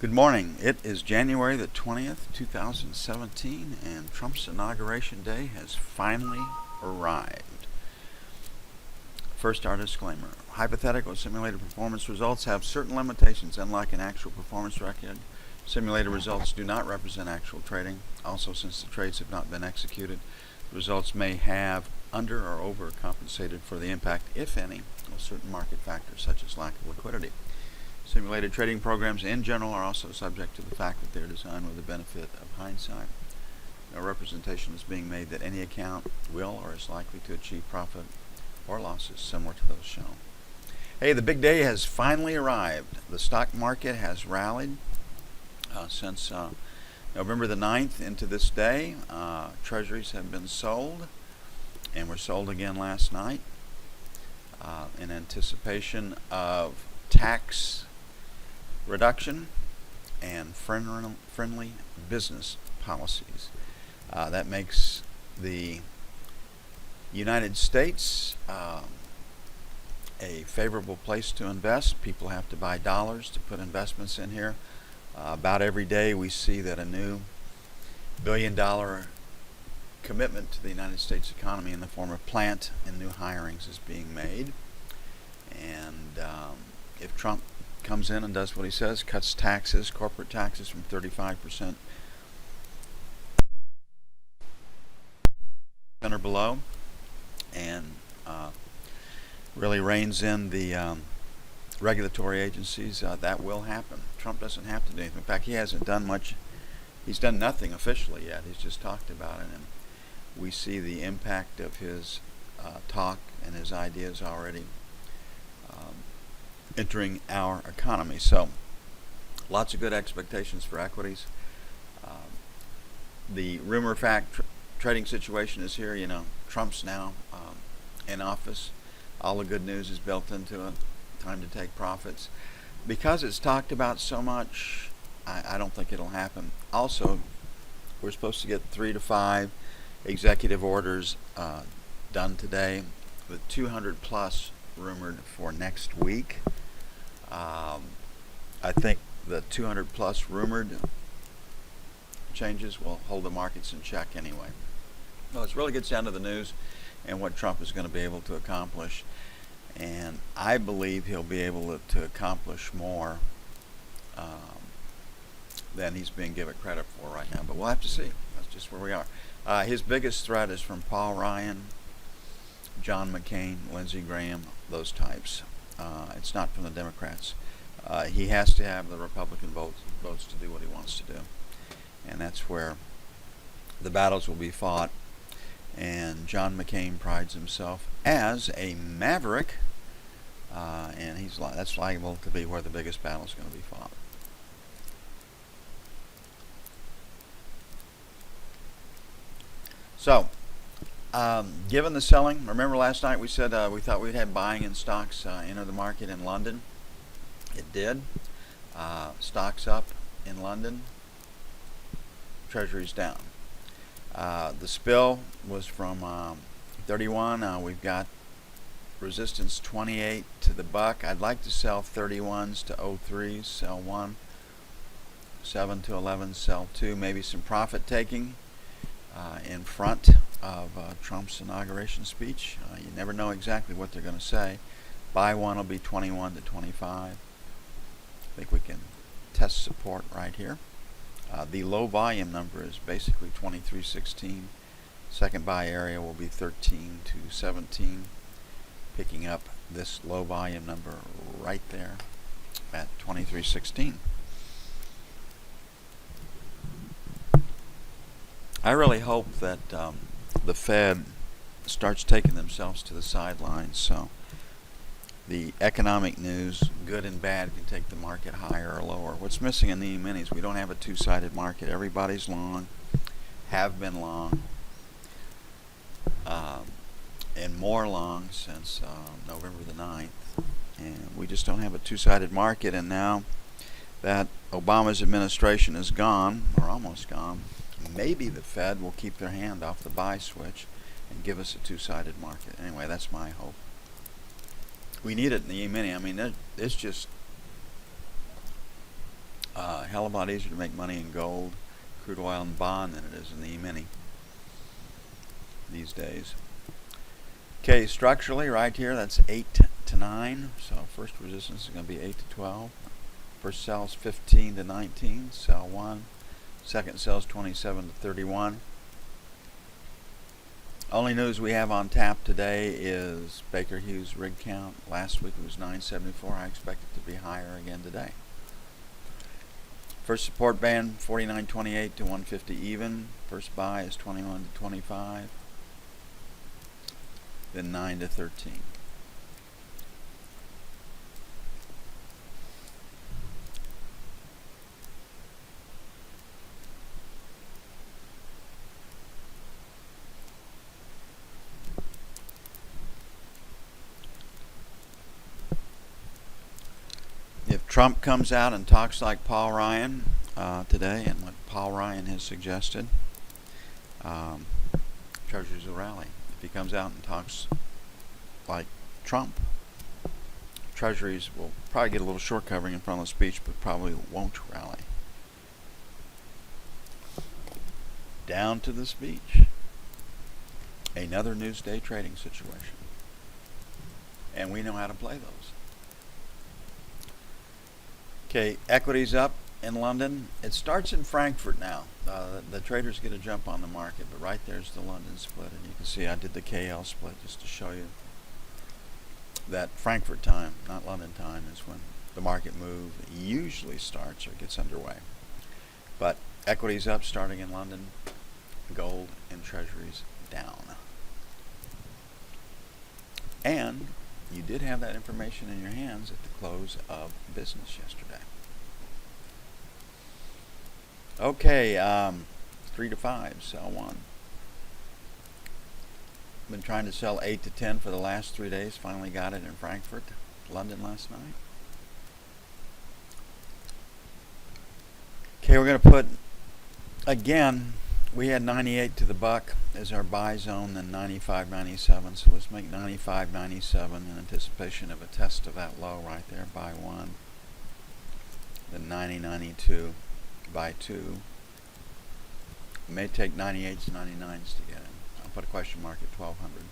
Good morning. It is January the 20th, 2017, and Trump's inauguration day has finally arrived. First, our disclaimer. Hypothetical simulated performance results have certain limitations. Unlike an actual performance record, simulated results do not represent actual trading. Also, since the trades have not been executed, the results may have under or overcompensated for the impact, if any, of certain market factors such as lack of liquidity. Simulated trading programs in general are also subject to the fact that they're designed with the benefit of hindsight. No representation is being made that any account will or is likely to achieve profit or losses similar to those shown. Hey, the big day has finally arrived. The stock market has rallied since November the 9th into this day. Treasuries have been sold and were sold again last night in anticipation of tax reduction and friendly business policies. That makes the United States a favorable place to invest. People have to buy dollars to put investments in here. About every day we see that a new billion-dollar commitment to the United States economy in the form of plant and new hirings is being made. And if Trump comes in and does what he says, cuts taxes, corporate taxes from 35% or below, and really reins in the regulatory agencies, that will happen. Trump doesn't have to do anything. In fact, he hasn't done much. He's done nothing officially yet. He's just talked about it, and we see the impact of his talk and his ideas already entering our economy. So lots of good expectations for equities. The rumor fact trading situation is here. You know, Trump's now in office. All the good news is built into it. Time to take profits. Because it's talked about so much, I don't think it'll happen. Also, we're supposed to get 3 to 5 executive orders done today, with 200 plus rumored for next week. I think the 200 plus rumored changes will hold the markets in check anyway. Well, it really gets down to the news and what Trump is going to be able to accomplish. And I believe he'll be able to accomplish more than he's being given credit for right now. But we'll have to see. That's just where we are. His biggest threat is from Paul Ryan, John McCain, Lindsey Graham, those types. It's not from the Democrats. He has to have the Republican votes to do what he wants to do. And that's where the battles will be fought. And John McCain prides himself as a maverick, and that's liable to be where the biggest battle is going to be fought. So, given the selling, remember last night we said we thought we'd have buying in stocks enter the market in London. It did. Stocks up in London. Treasuries down. The spill was from 31. We've got resistance 28 to the buck. I'd like to sell 31s to 03s, sell 1. 7 to 11, sell 2. Maybe some profit taking in front of Trump's inauguration speech. You never know exactly what they're going to say. Buy 1 will be 21 to 25. I think we can test support right here. The low volume number is basically 23.16. Second buy area will be 13 to 17. Picking up this low volume number right there at 23.16. I really hope that the Fed starts taking themselves to the sidelines. So the economic news, good and bad, can take the market higher or lower. What's missing in the E-minis, we don't have a two-sided market. Everybody's long, have been long, and more long since November the 9th. And we just don't have a two-sided market. And now that Obama's administration is gone, or almost gone, maybe the Fed will keep their hand off the buy switch and give us a two-sided market. Anyway, that's my hope. We need it in the E-mini. I mean, it's just hell of a lot easier to make money in gold, crude oil, and bond than it is in the E-mini these days. Okay, structurally right here, that's 8 to 9. So first resistance is going to be 8 to 12. First sell is 15 to 19. Sell 1. Second sell is 27 to 31. Only news we have on tap today is Baker Hughes rig count. Last week it was 974. I expect it to be higher again today. First support band 49.28 to 150 even. First buy is 21 to 25. Then 9 to 13. If Trump comes out and talks like Paul Ryan today, and what Paul Ryan has suggested, Treasuries will rally. If he comes out and talks like Trump, Treasuries will probably get a little short covering in front of the speech, but probably won't rally. Down to the speech. Another newsday trading situation. And we know how to play those. Okay, equities up in London. It starts in Frankfurt now. The traders get a jump on the market, but right there's the London split, and you can see I did the KL split just to show you that Frankfurt time, not London time, is when the market move usually starts or gets underway. But equities up starting in London, gold and treasuries down. And you did have that information in your hands at the close of business yesterday. Okay, 3 to 5, sell 1. Been trying to sell 8 to 10 for the last 3 days. Finally got it in Frankfurt, London last night. Okay, we're going to put, again, we had 98 to the buck as our buy zone, then 95.97. So let's make 95.97 in anticipation of a test of that low right there. Buy 1. Then 90.92. Buy 2. It may take 98s, 99s to get in. I'll put a question mark at 1200.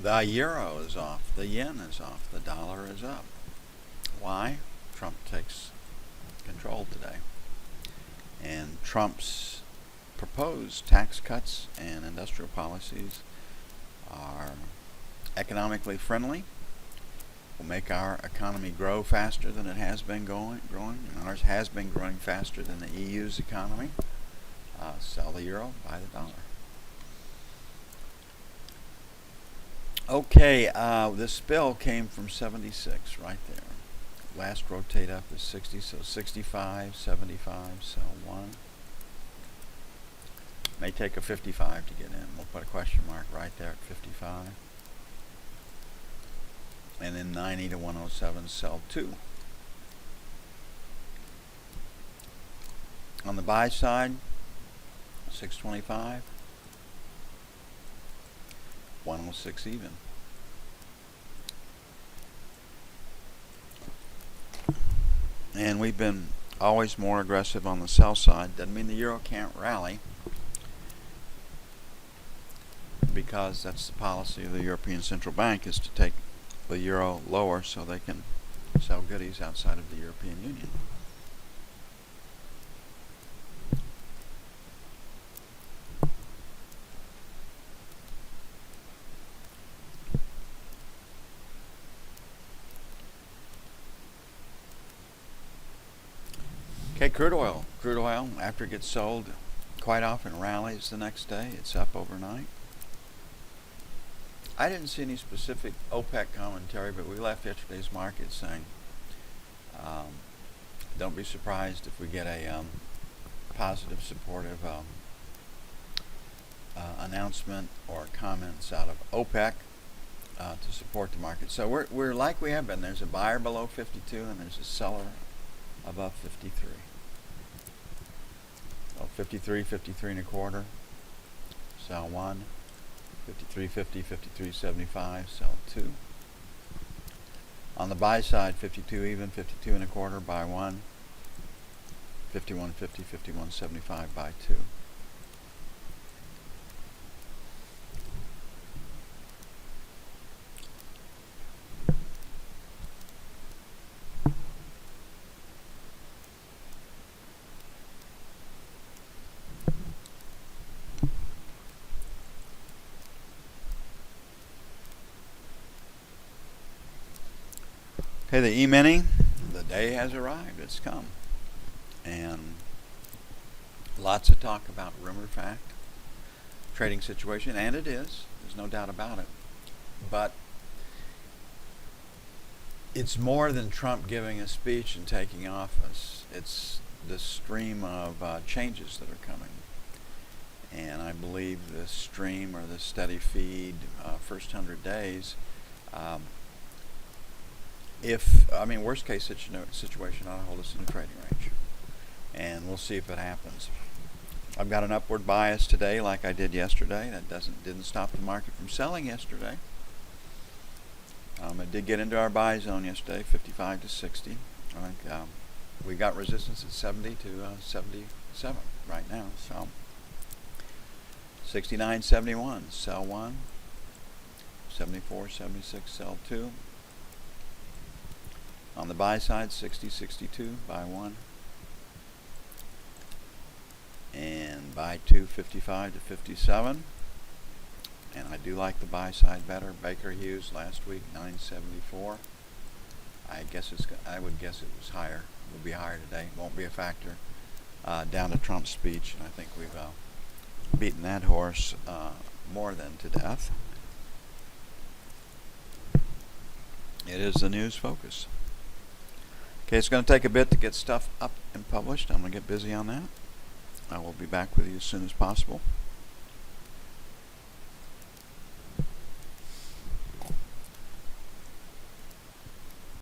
The euro is off, the yen is off, the dollar is up. Why? Trump takes control today. And Trump's proposed tax cuts and industrial policies are economically friendly, will make our economy grow faster than it has been growing, and ours has been growing faster than the EU's economy. Sell the euro, buy the dollar. Okay, this spill came from 76 right there. Last rotate up is 60, so 65, 75, sell 1. May take a 55 to get in. We'll put a question mark right there at 55. And then 90 to 107, sell 2. On the buy side, 625. 106 even. And we've been always more aggressive on the sell side. Doesn't mean the euro can't rally, because that's the policy of the European Central Bank, is to take the euro lower so they can sell goodies outside of the European Union. Okay, crude oil. Crude oil, after it gets sold, quite often rallies the next day. It's up overnight. I didn't see any specific OPEC commentary, but we left yesterday's market saying, don't be surprised if we get a positive, supportive announcement or comments out of OPEC to support the market. So we're like we have been. There's a buyer below 52 and there's a seller above 53. So 53, 53 and a quarter, sell 1. 53.50, 53.75, sell 2. On the buy side, 52 even, 52 and a quarter, buy 1. 51.50, 51.75, buy 2. Okay, the E-mini, the day has arrived. It's come. And lots of talk about rumor fact, trading situation, and it is. There's no doubt about it. But it's more than Trump giving a speech and taking office. It's the stream of changes that are coming. And I believe the stream or the steady feed, first 100 days, worst case situation ought to hold us in the trading range. And we'll see if it happens. I've got an upward bias today like I did yesterday. That didn't stop the market from selling yesterday. It did get into our buy zone yesterday, 55 to 60. I think we got resistance at 70 to 77 right now. So 69.71, sell 1. 74.76, sell 2. On the buy side, 60.62, buy 1. And buy 2, 55 to 57. And I do like the buy side better. Baker Hughes last week, 9.74. I would guess it was higher. It will be higher today. Won't be a factor. Down to Trump's speech, and I think we've beaten that horse more than to death. It is the news focus. Okay, it's going to take a bit to get stuff up and published. I'm going to get busy on that. I will be back with you as soon as possible.